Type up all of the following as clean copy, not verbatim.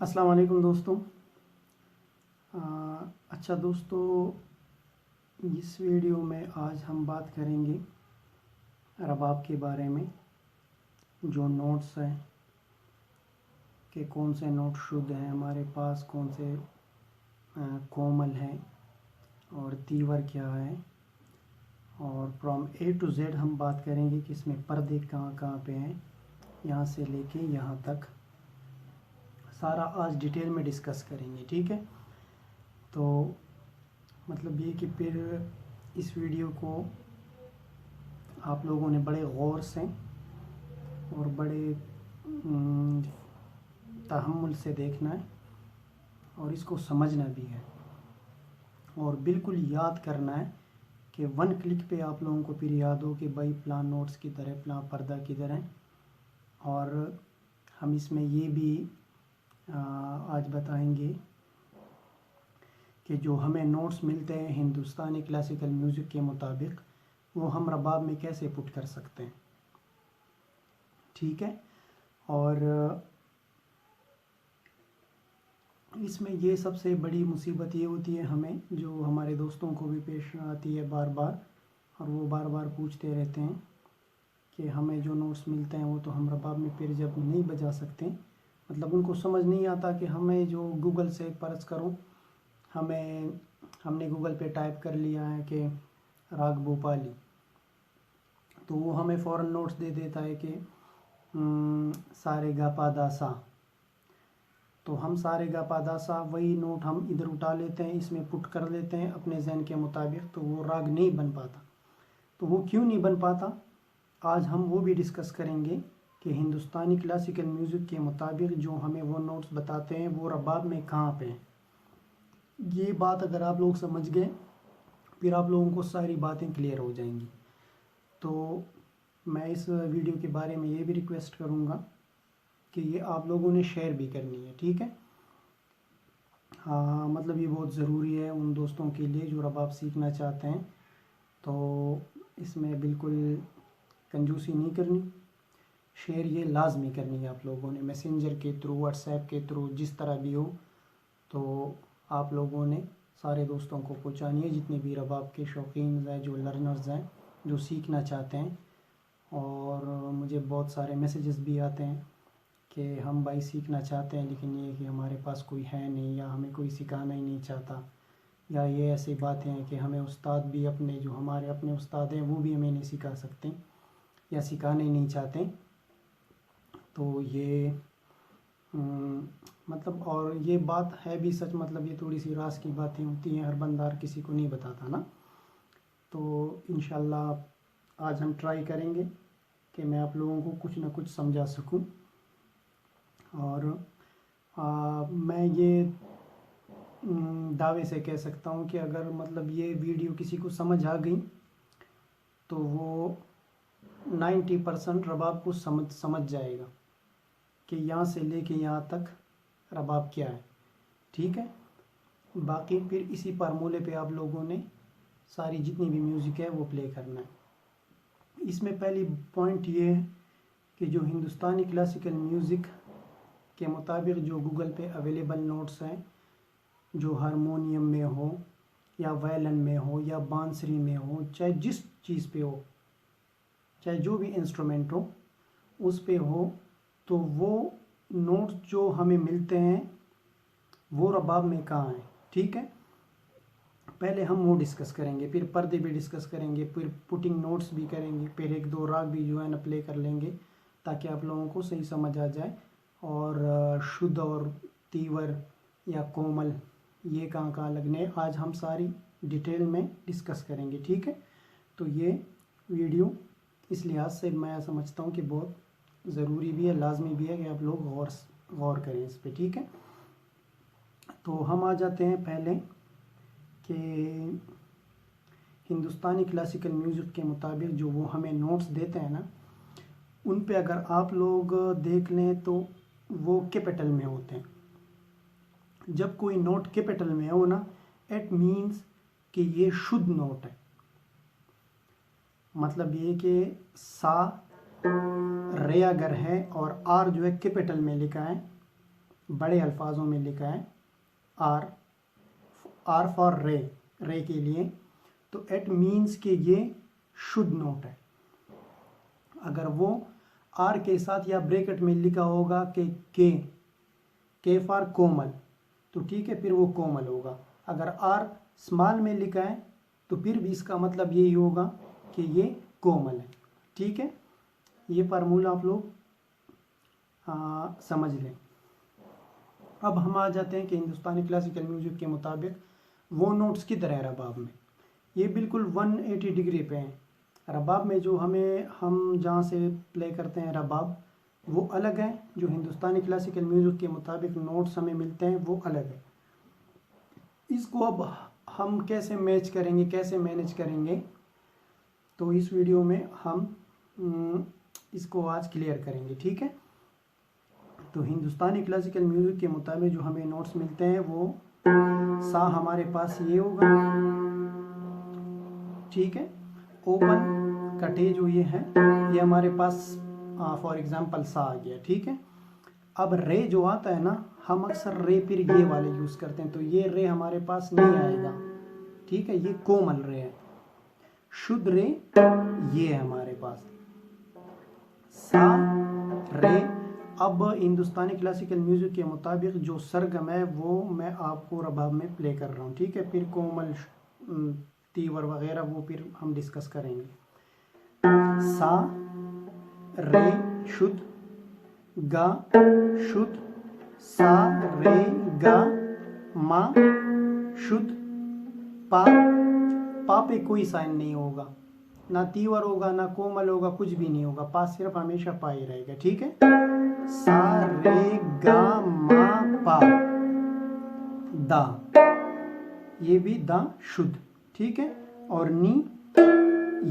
अस्सलाम वालेकुम दोस्तों। अच्छा दोस्तों, इस वीडियो में आज हम बात करेंगे रबाब के बारे में। जो नोट्स हैं कि कौन से नोट शुद्ध हैं हमारे पास, कौन से कोमल हैं और तीवर क्या है, और फ्रॉम ए टू जेड हम बात करेंगे कि इसमें पर्दे कहाँ कहाँ पे हैं, यहाँ से लेके यहाँ तक सारा आज डिटेल में डिस्कस करेंगे। ठीक है, तो मतलब ये कि फिर इस वीडियो को आप लोगों ने बड़े गौर से और बड़े तहम्मुल से देखना है और इसको समझना भी है और बिल्कुल याद करना है कि वन क्लिक पे आप लोगों को फिर याद हो कि भाई प्लान नोट्स की तरह प्लान पर्दा की तरह। और हम इसमें ये भी आज बताएंगे कि जो हमें नोट्स मिलते हैं हिंदुस्तानी क्लासिकल म्यूज़िक के मुताबिक, वो हम रबाब में कैसे पुट कर सकते हैं। ठीक है, और इसमें ये सबसे बड़ी मुसीबत ये होती है हमें, जो हमारे दोस्तों को भी पेश आती है बार बार, और वो बार बार पूछते रहते हैं कि हमें जो नोट्स मिलते हैं वो तो हम रबाब में फिर जब नहीं बजा सकते। मतलब उनको समझ नहीं आता कि हमें जो गूगल से पर्च करो, हमने गूगल पे टाइप कर लिया है कि राग भोपाली, तो वो हमें फ़ौरन नोट्स दे देता है कि सारे गा पा दा सा। तो हम सारे गा पा दा सा वही नोट हम इधर उठा लेते हैं, इसमें पुट कर लेते हैं अपने जहन के मुताबिक, तो वो राग नहीं बन पाता। तो वो क्यों नहीं बन पाता, आज हम वो भी डिस्कस करेंगे कि हिंदुस्तानी क्लासिकल म्यूज़िक के मुताबिक जो हमें वो नोट्स बताते हैं वो रबाब में कहाँ पे हैं। ये बात अगर आप लोग समझ गए, फिर आप लोगों को सारी बातें क्लियर हो जाएंगी। तो मैं इस वीडियो के बारे में ये भी रिक्वेस्ट करूँगा कि ये आप लोगों ने शेयर भी करनी है। ठीक है, हाँ, मतलब ये बहुत ज़रूरी है उन दोस्तों के लिए जो रबाब सीखना चाहते हैं। तो इसमें बिल्कुल कंजूसी नहीं करनी, शेयर ये लाजमी करनी है आप लोगों ने, मैसेंजर के थ्रू, व्हाट्सएप के थ्रू, जिस तरह भी हो। तो आप लोगों ने सारे दोस्तों को पहुंचानी है, जितने भी रबाब के शौकीन हैं, जो लर्नर्स हैं, जो सीखना चाहते हैं। और मुझे बहुत सारे मैसेजेस भी आते हैं कि हम भाई सीखना चाहते हैं, लेकिन ये कि हमारे पास कोई है नहीं, या हमें कोई सिखाना ही नहीं चाहता, या ये ऐसी बातें हैं कि हमें उस्ताद भी अपने, जो हमारे अपने उस्ताद हैं, वो भी हमें नहीं सिखा सकते या सिखाना ही नहीं चाहते। तो ये मतलब, और ये बात है भी सच, मतलब ये थोड़ी सी राज की बातें होती हैं, हर बंदा हर किसी को नहीं बताता ना। तो इंशाल्लाह आज हम ट्राई करेंगे कि मैं आप लोगों को कुछ ना कुछ समझा सकूं। और मैं ये दावे से कह सकता हूं कि अगर मतलब ये वीडियो किसी को समझ आ गई तो वो 90% रबाब को समझ जाएगा कि यहाँ से लेके यहाँ तक रबाब क्या है। ठीक है, बाकी फिर इसी फार्मूले पे आप लोगों ने सारी जितनी भी म्यूज़िक है वो प्ले करना है। इसमें पहली पॉइंट ये है कि जो हिंदुस्तानी क्लासिकल म्यूज़िक के मुताबिक जो गूगल पे अवेलेबल नोट्स हैं, जो हारमोनियम में हो या वायलिन में हो या बांसुरी में हो, चाहे जिस चीज़ पे हो, चाहे जो भी इंस्ट्रूमेंट हो उस पे हो, तो वो नोट्स जो हमें मिलते हैं वो रबाब में कहाँ हैं। ठीक है, पहले हम वो डिस्कस करेंगे, फिर पर्दे भी डिस्कस करेंगे, फिर पुटिंग नोट्स भी करेंगे, फिर एक दो राग भी जो है ना प्ले कर लेंगे, ताकि आप लोगों को सही समझ आ जाए। और शुद्ध और तीवर या कोमल ये कहाँ कहाँ लगने, आज हम सारी डिटेल में डिस्कस करेंगे। ठीक है, तो ये वीडियो इस लिहाज से मैं समझता हूँ कि बहुत ज़रूरी भी है, लाजमी भी है कि आप लोग गौर करें इस पे। ठीक है, तो हम आ जाते हैं पहले कि हिंदुस्तानी क्लासिकल म्यूज़िक के मुताबिक जो वो हमें नोट्स देते हैं ना, उन पे अगर आप लोग देख लें तो वो कैपिटल में होते हैं। जब कोई नोट कैपिटल में हो ना, इट मीन्स कि ये शुद्ध नोट है। मतलब ये कि सा रे अगर है और आर जो है कैपिटल में लिखा है, बड़े अल्फाजों में लिखा है आर फॉर रे के लिए, तो इट मीन्स कि ये शुद्ध नोट है। अगर वो आर के साथ या ब्रैकेट में लिखा होगा कि के फॉर कोमल, तो ठीक है, फिर वो कोमल होगा। अगर आर स्मॉल में लिखा है तो फिर भी इसका मतलब यही होगा कि ये कोमल है। ठीक है, ये फार्मूला आप लोग समझ लें। अब हम आ जाते हैं कि हिंदुस्तानी क्लासिकल म्यूजिक के मुताबिक वो नोट्स किधर है रबाब में। ये बिल्कुल 180 डिग्री पे हैं। रबाब में जो हम जहाँ से प्ले करते हैं रबाब, वो अलग है। जो हिंदुस्तानी क्लासिकल म्यूजिक के मुताबिक नोट्स हमें मिलते हैं वो अलग है। इसको अब हम कैसे मैच करेंगे, कैसे मैनेज करेंगे, तो इस वीडियो में हम इसको आज क्लियर करेंगे। ठीक है, तो हिंदुस्तानी क्लासिकल म्यूजिक के मुताबिक जो हमें नोट्स मिलते हैं वो सा हमारे पास ये होगा। ठीक है, ओपन कटे जो ये है ये हमारे पास फॉर एग्जांपल सा आ गया। ठीक है, अब रे जो आता है ना, हम अक्सर रे फिर ये वाले यूज करते हैं, तो ये रे हमारे पास नहीं आएगा। ठीक है, ये कोमल रे है। शुद्ध रे ये है हमारे पास सा रे। अब हिंदुस्तानी क्लासिकल म्यूजिक के मुताबिक जो सरगम है वो मैं आपको रबाब में प्ले कर रहा हूँ। ठीक है, फिर कोमल तीवर वगैरह वो फिर हम डिस्कस करेंगे। सा रे शुद्ध, गा शुद्ध, सा रे गा, मा शुद्ध, पा पे कोई साइन नहीं होगा, ना तीवर होगा ना कोमल होगा, कुछ भी नहीं होगा, पा सिर्फ हमेशा पा ही रहेगा। ठीक है, सा रे गा मा पा, दा, ये भी दा शुद्ध। ठीक है, और नी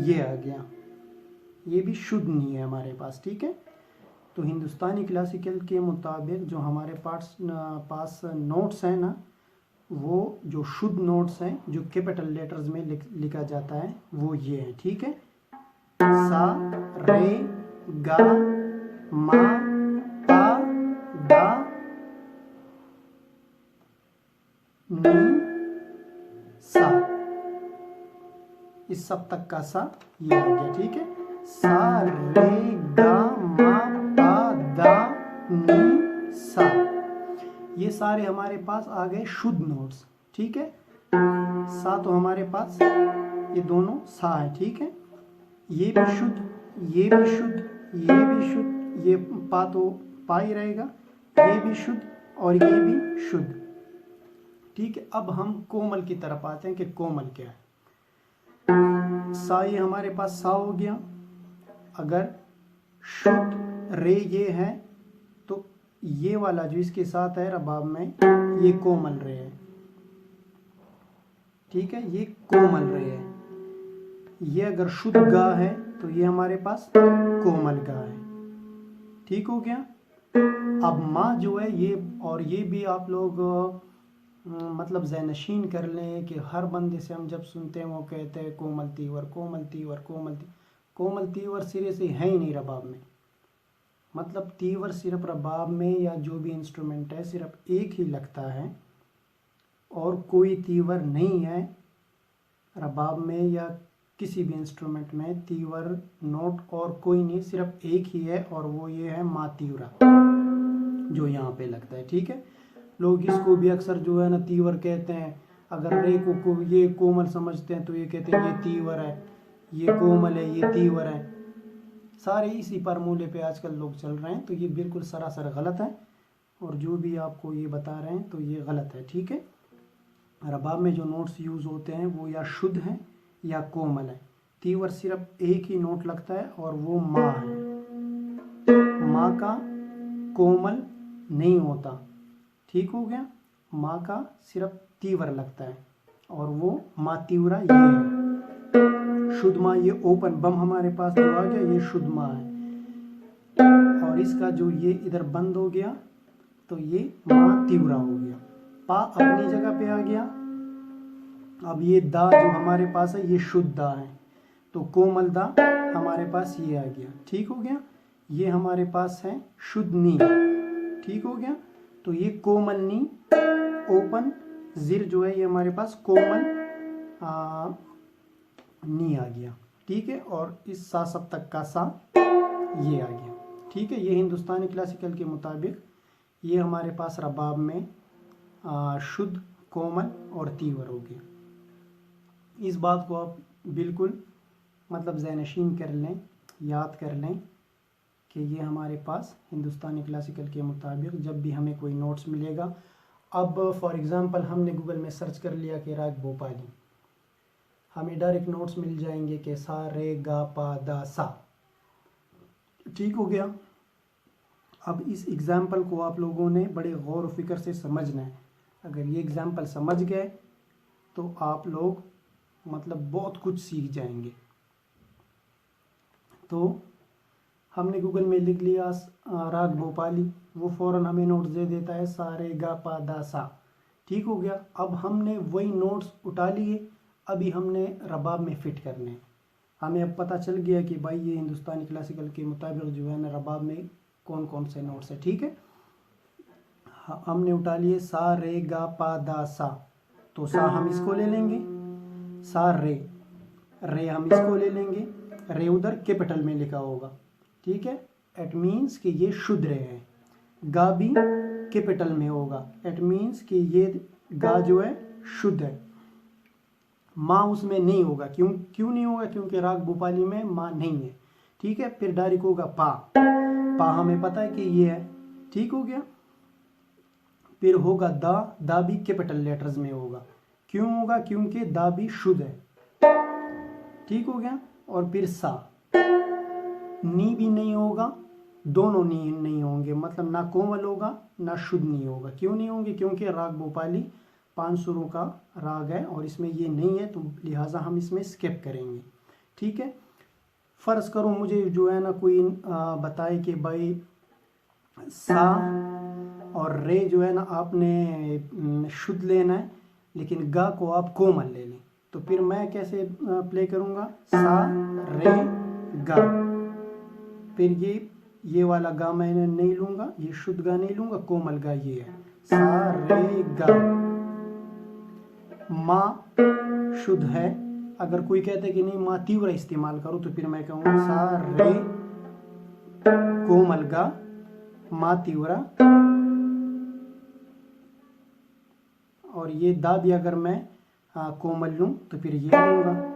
ये आ गया, ये भी शुद्ध नी है हमारे पास। ठीक है, तो हिंदुस्तानी क्लासिकल के मुताबिक जो हमारे पास नोट्स हैं ना, वो जो शुद्ध नोट्स हैं जो कैपिटल लेटर्स में लिखा जाता है वो ये है। ठीक है, सा रे गा मा पा दा नी सा, इस सब तक का सा ये आ गया। ठीक है, सा रे गा मा पा दा नी सा, ये सारे हमारे पास आ गए शुद्ध नोट्स। ठीक है, सा तो हमारे पास ये दोनों सा है। ठीक है, ये भी शुद्ध, ये भी शुद्ध, ये भी शुद्ध, ये पा तो पा ही रहेगा, ये भी शुद्ध और ये भी शुद्ध। ठीक है, अब हम कोमल की तरफ आते हैं कि कोमल क्या है। सा ये हमारे पास सा हो गया। अगर शुद्ध रे ये है तो ये वाला जो इसके साथ है रबाब में ये कोमल रे है। ठीक है, ये कोमल रे है। ये अगर शुद्ध गा है तो ये हमारे पास कोमल गा है। ठीक हो गया। अब माँ जो है ये, और ये भी आप लोग मतलब ज़हनशीन कर लें कि हर बंदे से हम जब सुनते हैं वो कहते हैं कोमल तीवर कोमल तीवर कोमल तीवर। कोमल तीवर सिरे से है ही नहीं रबाब में। मतलब तीवर सिर्फ रबाब में या जो भी इंस्ट्रूमेंट है सिर्फ एक ही लगता है और कोई तीवर नहीं है रबाब में या किसी भी इंस्ट्रूमेंट में। तीवर नोट और कोई नहीं, सिर्फ एक ही है और वो ये है मा तीवरा जो यहाँ पे लगता है। ठीक है, लोग इसको भी अक्सर जो है ना तीवर कहते हैं। अगर रे को ये कोमल समझते हैं तो ये कहते हैं ये तीवर है, ये कोमल है, ये तीवर है। सारे इसी फार्मूले पे आजकल लोग चल रहे हैं, तो ये बिल्कुल सरासर गलत है और जो भी आपको ये बता रहे हैं तो ये गलत है। ठीक है, रबाब में जो नोट्स यूज़ होते हैं वो या शुद्ध हैं या कोमल है। तीवर सिर्फ एक ही नोट लगता है और वो माँ है। माँ का कोमल नहीं होता। ठीक हो गया, माँ का सिर्फ तीवर लगता है और वो माँ तीवरा ये है। शुद्ध माँ ये ओपन बम हमारे पास जो आ गया ये शुद्ध माँ है और इसका जो ये इधर बंद हो गया तो ये माँ तीवरा हो गया। पा अपनी जगह पे आ गया। अब ये दा जो हमारे पास है ये शुद्ध दा है तो कोमल दा हमारे पास ये आ गया। ठीक हो गया, ये हमारे पास है शुद्ध नी। ठीक हो गया, तो ये कोमल नी ओपन जिर जो है ये हमारे पास कोमल नी आ गया। ठीक है, और इस सा सप्तक का सा ये आ गया। ठीक है, ये हिंदुस्तानी क्लासिकल के मुताबिक ये हमारे पास रबाब में शुद्ध, कोमल और तीव्र हो गया। इस बात को आप बिल्कुल मतलब ज़हनशीन कर लें, याद कर लें कि ये हमारे पास हिंदुस्तानी क्लासिकल के मुताबिक जब भी हमें कोई नोट्स मिलेगा, अब फॉर एग्ज़ाम्पल हमने गूगल में सर्च कर लिया कि राग भोपाली, हमें डायरेक्ट नोट्स मिल जाएंगे कि सा रे गा पा दा सा। ठीक हो गया। अब इस एग्ज़ाम्पल को आप लोगों ने बड़े गौर व फिक्र से समझना है। अगर ये एग्ज़ाम्पल समझ गए तो आप लोग मतलब बहुत कुछ सीख जाएंगे। तो हमने गूगल में लिख लिया राग भोपाली, वो फ़ौरन हमें नोट्स दे देता है सा रे गा पा दा सा। ठीक हो गया। अब हमने वही नोट्स उठा लिए, अभी हमने रबाब में फ़िट करने हैं। हमें अब पता चल गया कि भाई ये हिंदुस्तानी क्लासिकल के मुताबिक जो है ना रबाब में कौन कौन से नोट्स है। ठीक है, हमने उठा लिए सा रे गा पा दा सा, तो सा हम इसको ले लेंगे, सा रे, रे हम इसको ले लेंगे, रे उधर कैपिटल में लिखा होगा। ठीक है, इट मीन्स कि ये शुद्ध रे है। गा भी कैपिटल में होगा, इट मीन्स कि ये गा जो है शुद्ध है। माँ उसमें नहीं होगा, क्यों नहीं होगा? क्योंकि राग भोपाली में माँ नहीं है। ठीक है, फिर डायरेक्ट होगा पा, पा हमें पता है कि ये है। ठीक हो गया। फिर होगा दा, दा भी कैपिटल लेटर्स में होगा। क्यों होगा? क्योंकि दा भी शुद्ध है। ठीक हो गया। और फिर सा, नी भी नहीं होगा, दोनों नी नहीं होंगे, मतलब ना कोमल होगा ना शुद्ध नहीं होगा। क्यों नहीं होंगे? क्योंकि राग भोपाली 5 सुरों का राग है और इसमें ये नहीं है, तो लिहाजा हम इसमें स्किप करेंगे। ठीक है, फ़र्ज़ करो मुझे जो है ना कोई बताए कि भाई सा और रे जो है ना आपने शुद्ध लेना है, लेकिन गा को आप कोमल ले लें, तो फिर मैं कैसे प्ले करूँगा? सा रे गा। फिर ये वाला गा मैंने नहीं लूँगा, ये शुद्ध गा नहीं लूँगा, कोमल गा ये है सा रे गा। माँ शुद्ध है, अगर कोई कहते कि नहीं माँ तीव्र इस्तेमाल करो, तो फिर मैं कहूँगा सा रे कोमल गा, माँ तीव्र। और ये दा भी अगर मैं कोमल लूँ तो फिर ये लूँगा।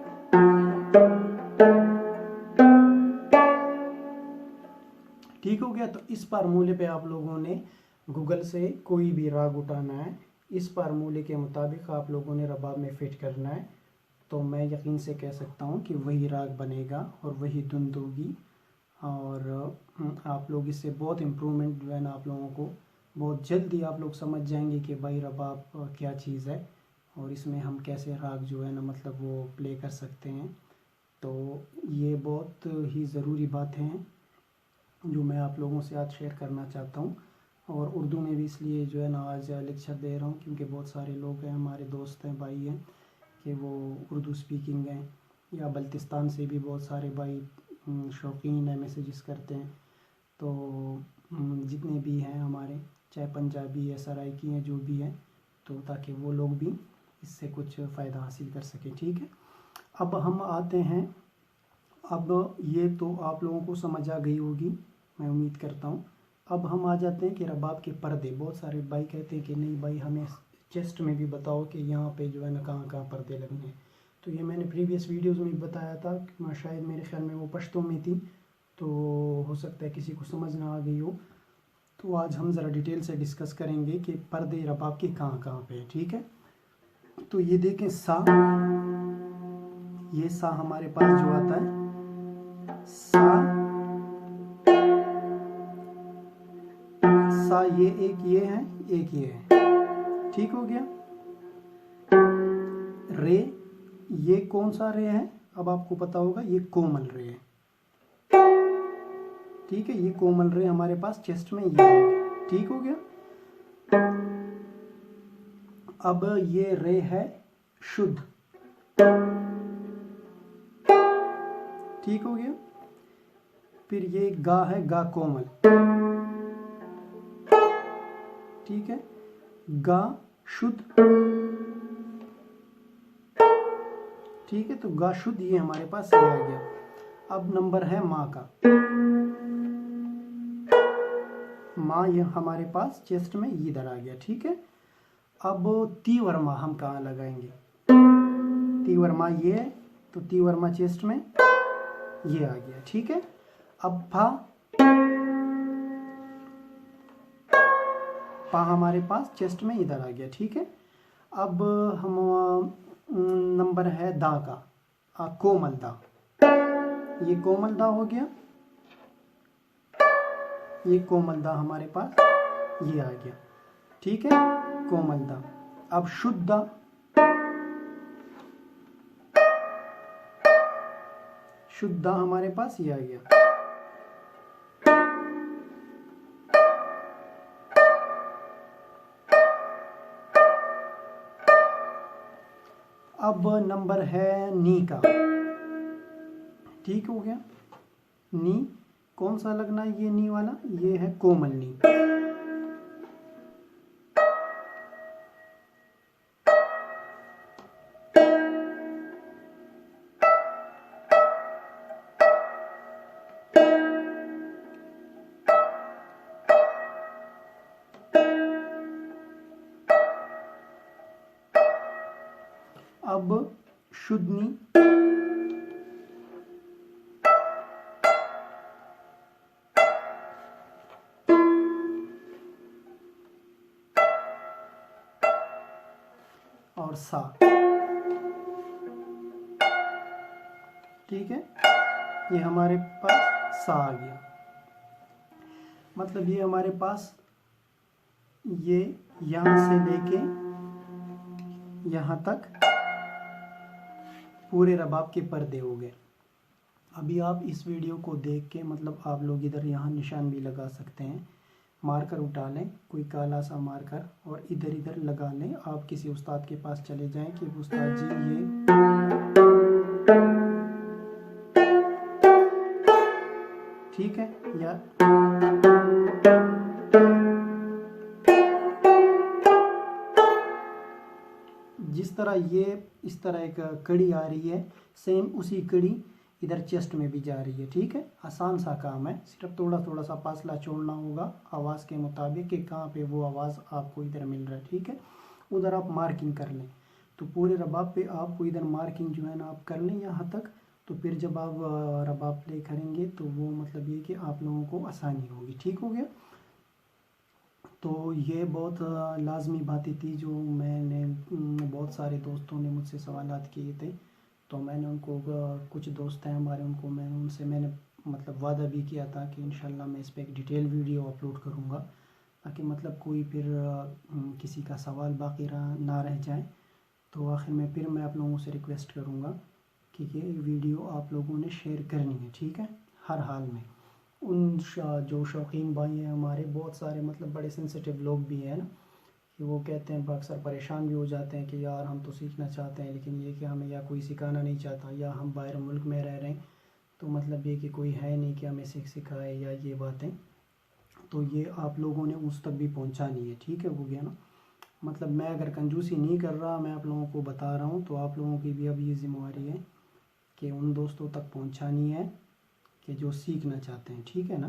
ठीक हो गया। तो इस फार्मूले पे आप लोगों ने गूगल से कोई भी राग उठाना है, इस फार्मूले के मुताबिक आप लोगों ने रबाब में फिट करना है, तो मैं यकीन से कह सकता हूँ कि वही राग बनेगा और वही धुन होगी। और आप लोग इससे बहुत इम्प्रूवमेंट जो है ना आप लोगों को बहुत जल्दी आप लोग समझ जाएंगे कि भाई रबाब क्या चीज़ है और इसमें हम कैसे राग जो है ना मतलब वो प्ले कर सकते हैं। तो ये बहुत ही ज़रूरी बातें हैं जो मैं आप लोगों से आज शेयर करना चाहता हूँ। और उर्दू में भी इसलिए जो है ना आज लेक्चर दे रहा हूँ क्योंकि बहुत सारे लोग हैं, हमारे दोस्त हैं, भाई हैं कि वो उर्दू स्पीकिंग हैं, या बल्तिस्तान से भी बहुत सारे भाई शौकीन है, मैसेजेस करते हैं। तो जितने भी हैं हमारे, चाहे पंजाबी है, सराइकी हैं, जो भी हैं, तो ताकि वो लोग भी इससे कुछ फ़ायदा हासिल कर सकें। ठीक है, अब हम आते हैं, अब ये तो आप लोगों को समझ आ गई होगी, मैं उम्मीद करता हूँ। अब हम आ जाते हैं कि रबाब के पर्दे। बहुत सारे भाई कहते हैं कि नहीं भाई हमें चेस्ट में भी बताओ कि यहाँ पे जो है ना कहाँ कहाँ पर्दे लगने हैं। तो ये मैंने प्रीवियस वीडियोस में बताया था, शायद मेरे ख्याल में वो पश्तो में थी, तो हो सकता है किसी को समझ ना आ गई हो। तो आज हम ज़रा डिटेल से डिस्कस करेंगे कि पर्दे रबाब के कहाँ कहाँ पे हैं। ठीक है, तो ये देखें सा, ये सा हमारे पास जो आता है सा, ये है, एक ये है। ठीक हो गया। रे, ये कौन सा रे है? अब आपको पता होगा ये कोमल रे है। ठीक है, ये कोमल रे हमारे पास चेस्ट में ये है। ठीक हो गया। अब ये रे है शुद्ध। ठीक हो गया। फिर ये गा है, गा कोमल। ठीक है। गा शुद्ध, ठीक है। तो गा शुद्ध ये हमारे पास ये आ गया। अब नंबर है माँ का। माँ ये हमारे पास चेस्ट में इधर आ गया, ठीक है। अब तीव्रमा हम कहाँ लगाएंगे? तीव्रमा ये है, तो तीव्रमा चेस्ट में ये आ गया, ठीक है। अब फा, पा हमारे पास चेस्ट में इधर आ गया, ठीक है। अब हम नंबर है दा का, कोमल दा। ये कोमल दा हो गया, ये कोमल दा हमारे पास ये आ गया, ठीक है, कोमल दा। अब शुद्ध दा, शुद्ध दा हमारे पास ये आ गया। अब नंबर है नी का, ठीक हो गया। नी कौन सा लगना है? ये नी वाला, ये है कोमल नी। अब शुद्ध नी, और सा, ठीक है। ये हमारे पास सा आ गया। मतलब ये हमारे पास ये यहाँ से लेके यहाँ तक पूरे रबाब के पर्दे हो गए। अभी आप इस वीडियो को देख के मतलब आप लोग इधर यहाँ निशान भी लगा सकते हैं। मार्कर उठा लें, कोई काला सा मार्कर, और इधर इधर लगा लें। आप किसी उस्ताद के पास चले जाएं कि उस्ताद जी ये ठीक है, या जिस तरह ये इस तरह एक कड़ी आ रही है, सेम उसी कड़ी इधर चेस्ट में भी जा रही है, ठीक है। आसान सा काम है, सिर्फ थोड़ा थोड़ा सा फासला छोड़ना होगा आवाज़ के मुताबिक कि कहाँ पे वो आवाज़ आपको इधर मिल रहा है, ठीक है। उधर आप मार्किंग कर लें, तो पूरे रबाब पे आपको इधर मार्किंग जो है ना आप कर लें यहाँ तक। तो फिर जब आप रबाब प्ले करेंगे तो वो मतलब ये कि आप लोगों को आसानी होगी, ठीक हो गया। तो ये बहुत लाजमी बातें थी जो मैंने बहुत सारे दोस्तों ने मुझसे सवालात किए थे, तो मैंने उनको कुछ दोस्त हैं हमारे, मैंने मतलब वादा भी किया था कि इंशाल्लाह मैं इस पर एक डिटेल वीडियो अपलोड करूँगा, ताकि मतलब कोई फिर किसी का सवाल बाकी ना रह जाए। तो आखिर में फिर मैं आप लोगों से रिक्वेस्ट करूँगा कि ये वीडियो आप लोगों ने शेयर करनी है, ठीक है, हर हाल में। उन जो शौकीन भाई हैं हमारे, बहुत सारे मतलब बड़े सेंसिटिव लोग भी हैं ना, कि वो कहते हैं अक्सर परेशान भी हो जाते हैं कि यार हम तो सीखना चाहते हैं, लेकिन ये कि हमें या कोई सिखाना नहीं चाहता, या हम बाहर मुल्क में रह रहे हैं, तो मतलब ये कि कोई है नहीं कि हमें सिखाए या ये बातें। तो ये आप लोगों ने उस तक भी पहुंचानी है, ठीक है, हो गया ना। मतलब मैं अगर कंजूसी नहीं कर रहा, मैं आप लोगों को बता रहा हूँ, तो आप लोगों की भी अब ये ज़िम्मेवारी है कि उन दोस्तों तक पहुँचानी है कि जो सीखना चाहते हैं, ठीक है ना।